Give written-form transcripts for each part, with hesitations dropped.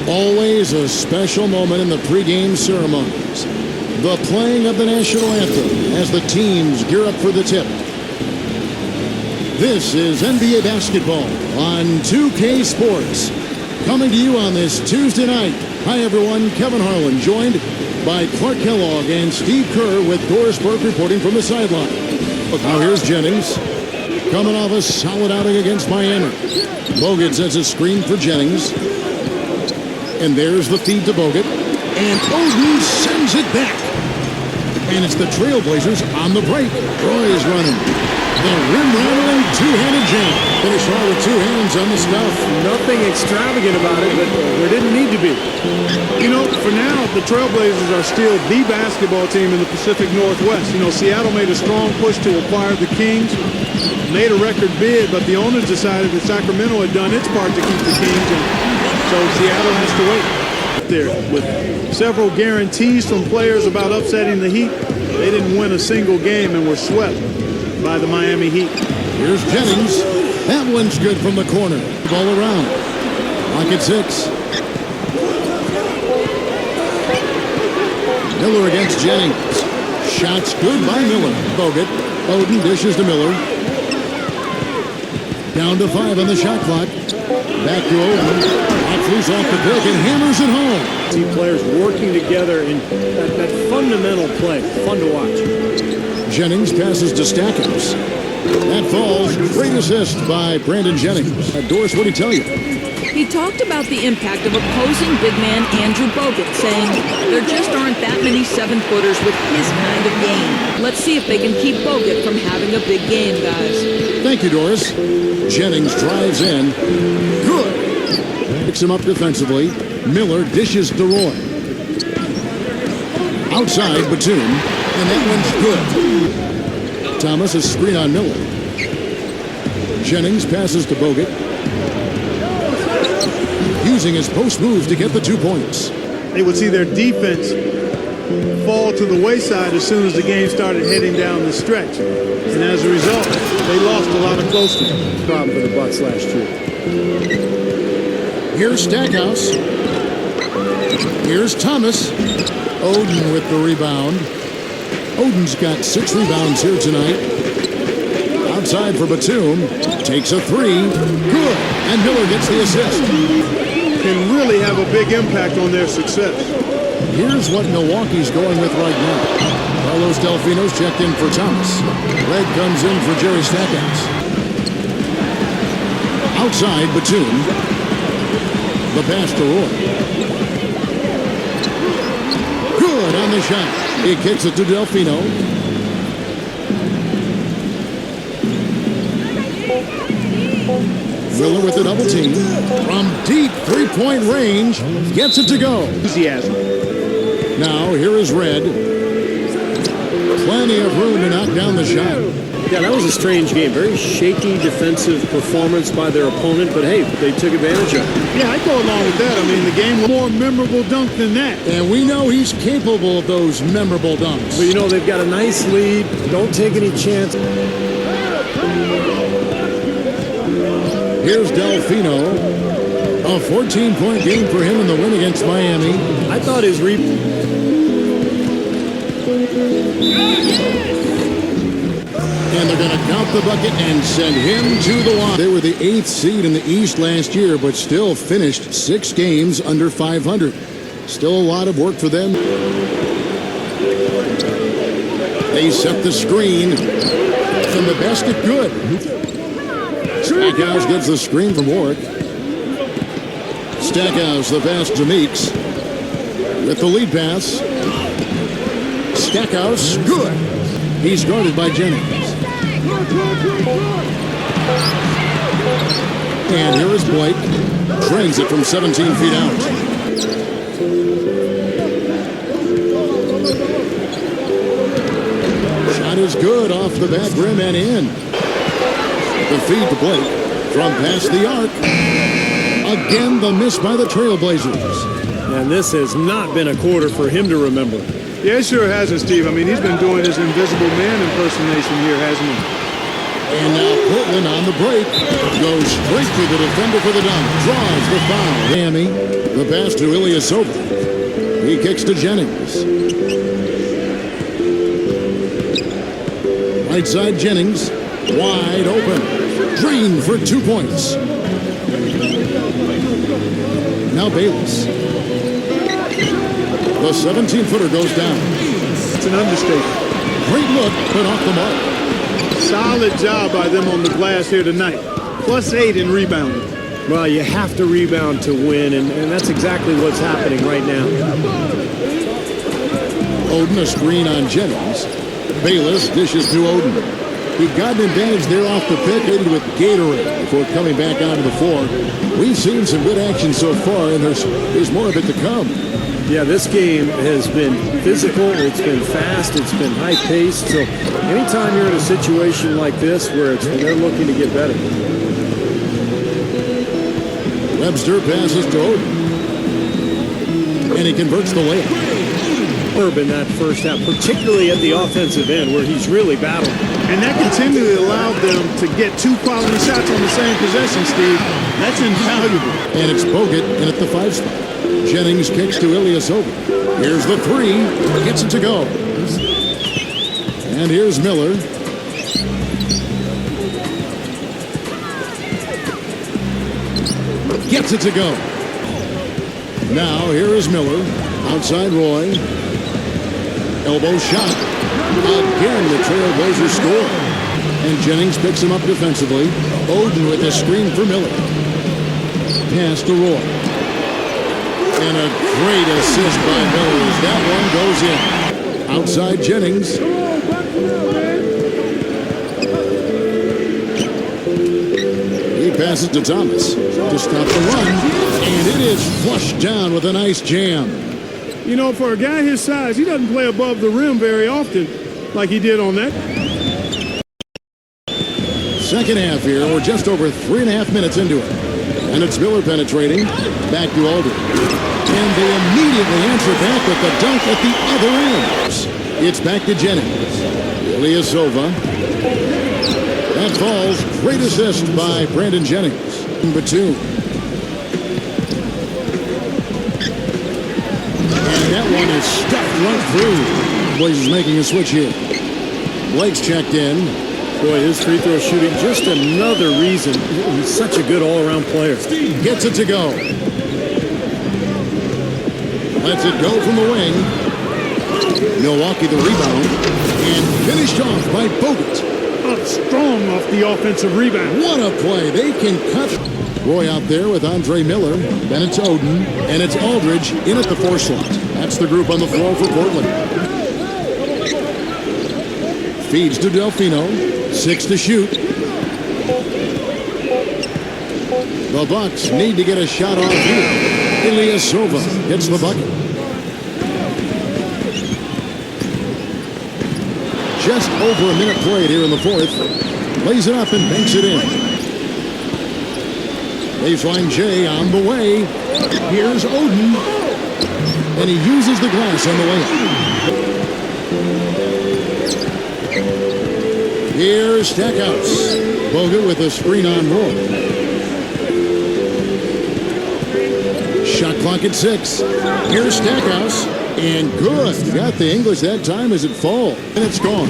Always a special moment in the pregame ceremonies. The playing of the national anthem as the teams gear up for the tip. This is NBA basketball on 2K Sports. Coming to you on this Tuesday night. Hi everyone, Kevin Harlan joined by Clark Kellogg and Steve Kerr with Doris Burke reporting from the sideline. Now here's Jennings. Coming off a solid outing against Miami. Bogut sets a screen for Jennings. And there's the feed to Bogut. And Oden sends it back. And it's the Trailblazers on the break. Roy's running. The rim-rattling two-handed jam. Finish all with two hands on the stuff. Nothing extravagant about it, but there didn't need to be. You know, for now, the Trailblazers are still the basketball team in the Pacific Northwest. You know, Seattle made a strong push to acquire the Kings, made a record bid, but the owners decided that Sacramento had done its part to keep the Kings, and so Seattle has to wait. There, with several guarantees from players about upsetting the Heat, they didn't win a single game and were swept by the Miami Heat. Here's Jennings. That one's good from the corner. Ball around. Lock at 6. Miller against Jennings. Shots good by Miller. Bogut. Oden dishes to Miller. Down to 5 on the shot clock. Back to Oden. Loose off the pick and hammers it home. See players working together in that fundamental play. Fun to watch. Jennings passes to Stackhouse. That falls. Great assist by Brandon Jennings. Doris, what did he tell you? He talked about the impact of opposing big man Andrew Bogut, saying there just aren't that many 7-footers with his kind of game. Let's see if they can keep Bogut from having a big game, guys. Thank you, Doris. Jennings drives in. Good. Picks him up defensively. Miller dishes to Roy. Outside, Batum. And that one's good. Thomas a screen on Miller. Jennings passes to Bogut. Using his post move to get the 2 points. They would see their defense fall to the wayside as soon as the game started heading down the stretch. And as a result, they lost a lot of closeness. Problem for the Bucks last year. Here's Stackhouse. Here's Thomas. Oden with the rebound. Oden's got 6 rebounds here tonight. Outside for Batum. Takes a 3. Good. And Miller gets the assist. Can really have a big impact on their success. Here's what Milwaukee's going with right now. Carlos Delfino's checked in for Thomas. Red comes in for Jerry Stackhouse. Outside, Batum. The pass to Roy. Good on the shot. He kicks it to Delfino. Miller with the double team. From deep three-point range. Gets it to go. Enthusiasm. Now here is Red. Plenty of room to knock down the shot. Yeah, that was a strange game. Very shaky defensive performance by their opponent, but hey, they took advantage of it. Yeah, I'd go along with that. I mean, the game was more memorable dunk than that. And we know he's capable of those memorable dunks. But you know, they've got a nice lead. Don't take any chance. Here's Delfino. A 14-point game for him in the win against Miami. I thought his And they're going to count the bucket and send him to the line. They were the 8th seed in the East last year, but still finished 6 games under 500. Still a lot of work for them. They set the screen. And the basket good. Stackhouse gets the screen from Warwick. Stackhouse, the pass to Meeks. With the lead pass. Stackhouse, good. He's guarded by Jennings. And here is Blake. Drains it from 17 feet out. Shot is good off the back rim and in. The feed to Blake from past the arc. Again, the miss by the Trailblazers. And this has not been a quarter for him to remember. Yeah, it sure hasn't, Steve. I mean, he's been doing his invisible man impersonation here, hasn't he? And now Portland on the break. Goes straight to the defender for the dunk. Draws the foul. Miami. The pass to Ilyasova. He kicks to Jennings. Right side Jennings. Wide open. Drained for 2 points. Now Bayless. The 17-footer goes down. It's an understatement. Great look, but off the mark. Solid job by them on the glass here tonight. +8 in rebounding. Well, you have to rebound to win, and that's exactly what's happening right now. Oden a screen on Jennings. Bayless dishes to Oden. He got an advantage there off the pick, ended with Gatorade before coming back onto the floor. We've seen some good action so far, and there's more of it to come. Yeah, this game has been physical, it's been fast, it's been high-paced. So anytime you're in a situation like this where they're looking to get better. Webster passes to Oden. And he converts the layup. In that first half, particularly at the offensive end where he's really battled. And that continually allowed them to get 2 quality shots on the same possession, Steve. That's invaluable. And it's Bogut in at the 5 spot. Jennings kicks to Ilyasova. Here's the 3. Gets it to go. And here's Miller. Gets it to go. Now here is Miller. Outside Roy. Elbow shot. Again, the Trailblazers score. And Jennings picks him up defensively. Oden with a screen for Miller. Pass to Roy. And a great assist by Miller as that one goes in. Outside Jennings. He passes to Thomas to stop the run. And it is flushed down with a nice jam. You know, for a guy his size, he doesn't play above the rim very often like he did on that. Second half here. We're just over 3.5 minutes into it. And it's Miller penetrating. Back to Aldridge. And they immediately answer back with the dunk at the other end. It's back to Jennings. Ilyasova. That falls. Great assist by Brandon Jennings. Number 2. That one is stuffed right through. Blazers making a switch here. Blake's checked in. Boy, his free throw shooting, just another reason. He's such a good all-around player. Gets it to go. Lets it go from the wing. Milwaukee the rebound. And finished off by Bogut. Up strong off the offensive rebound. What a play. They can cut. Roy out there with Andre Miller. Then it's Oden. And it's Aldridge in at the 4 slot. That's the group on the floor for Portland. Feeds to Delfino. 6 to shoot. The Bucks need to get a shot off here. Ilyasova gets the bucket. Just over a minute played here in the 4th. Lays it up and banks it in. Baseline J on the way. Here's Oden. And he uses the glass on the way. Here's Stackhouse. Bogut with a screen on Roy. Shot clock at 6. Here's Stackhouse. And good. Got the English that time as it falls. And it's gone.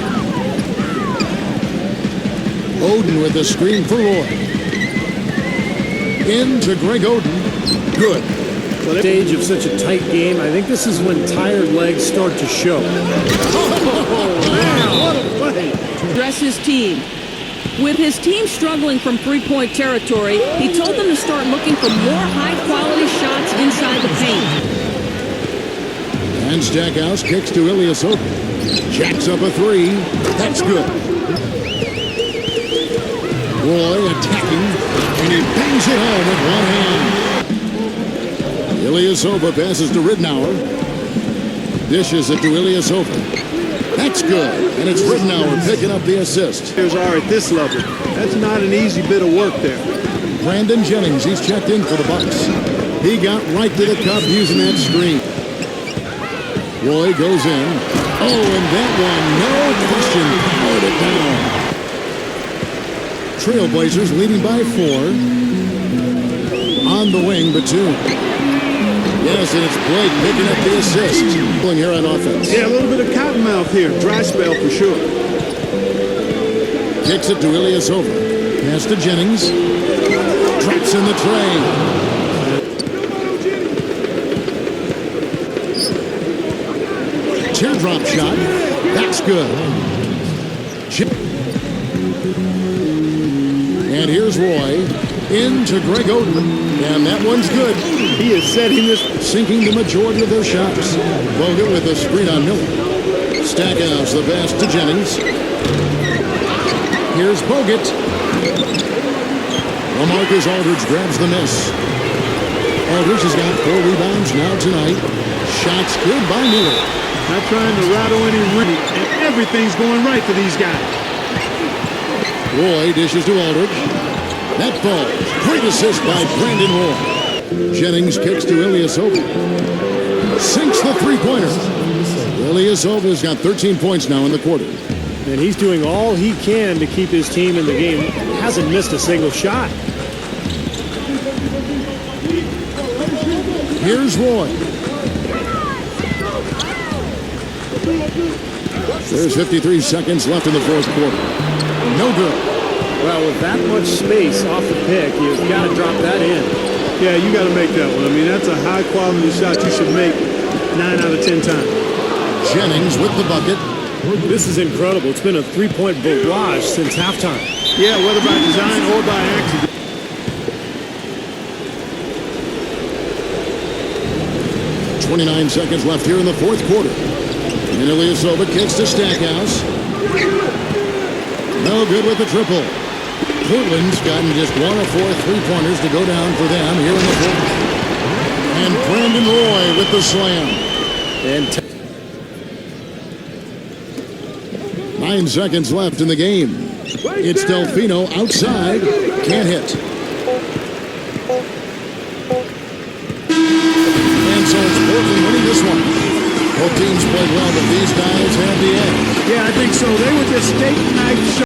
Oden with a screen for Roy. Into Greg Oden. Good. Stage of such a tight game, I think this is when tired legs start to show. What a play. Dress his team. With his team struggling from three-point territory, he told them to start looking for more high-quality shots inside the paint. And Stackhouse kicks to Ilyasova. Jacks up a 3. That's good. Roy attacking, and he bangs it home with one hand. Ilyasova passes to Ridnour. Dishes it to Ilyasova. That's good, and it's Ridnour picking up the assist. Players are at this level. That's not an easy bit of work there. Brandon Jennings, he's checked in for the Bucks. He got right to the cup using that screen. Roy goes in. Oh, and that one, no question, powered it down. Trailblazers leading by 4. On the wing, Batum. Yes, and it's Blake picking up the assist. Pulling here on offense. Yeah, a little bit of cottonmouth here. Dry spell for sure. Kicks it to Ilyasova. Pass to Jennings. Drops in the tray. Teardrop shot. That's good. And here's Roy. Into Greg Oden. And that one's good. He is setting this. Sinking the majority of their shots. Bogut with a screen on Miller. Stackhouse the pass to Jennings. Here's Bogut. LaMarcus Aldridge grabs the miss. Aldridge has got 4 rebounds now tonight. Shots good by Miller. Not trying to rattle any ring. And everything's going right for these guys. Roy dishes to Aldridge. That falls. Great assist by Brandon Roy. Jennings kicks to Ilyasova. Sinks the three-pointer. Ilyasova's got 13 points now in the quarter. And he's doing all he can to keep his team in the game. Hasn't missed a single shot. Here's Roy. There's 53 seconds left in the fourth quarter. No good. Well, with that much space off the pick, you've got to drop that in. Yeah, you got to make that one. I mean, that's a high-quality shot you should make 9 out of 10 times. Jennings with the bucket. This is incredible. It's been a three-point barrage since halftime. Yeah, whether by design or by accident. .29 seconds left here in the fourth quarter. And Ilyasova kicks to Stackhouse. No good with the triple. Portland's gotten just 1 of 4 three-pointers to go down for them here in the fourth. And Brandon Roy with the slam. And 9 seconds left in the game. It's Delfino outside. Can't hit. And so it's Portland winning this one. Both teams played well, but these guys had the edge. Yeah, I think so. They were just steak knife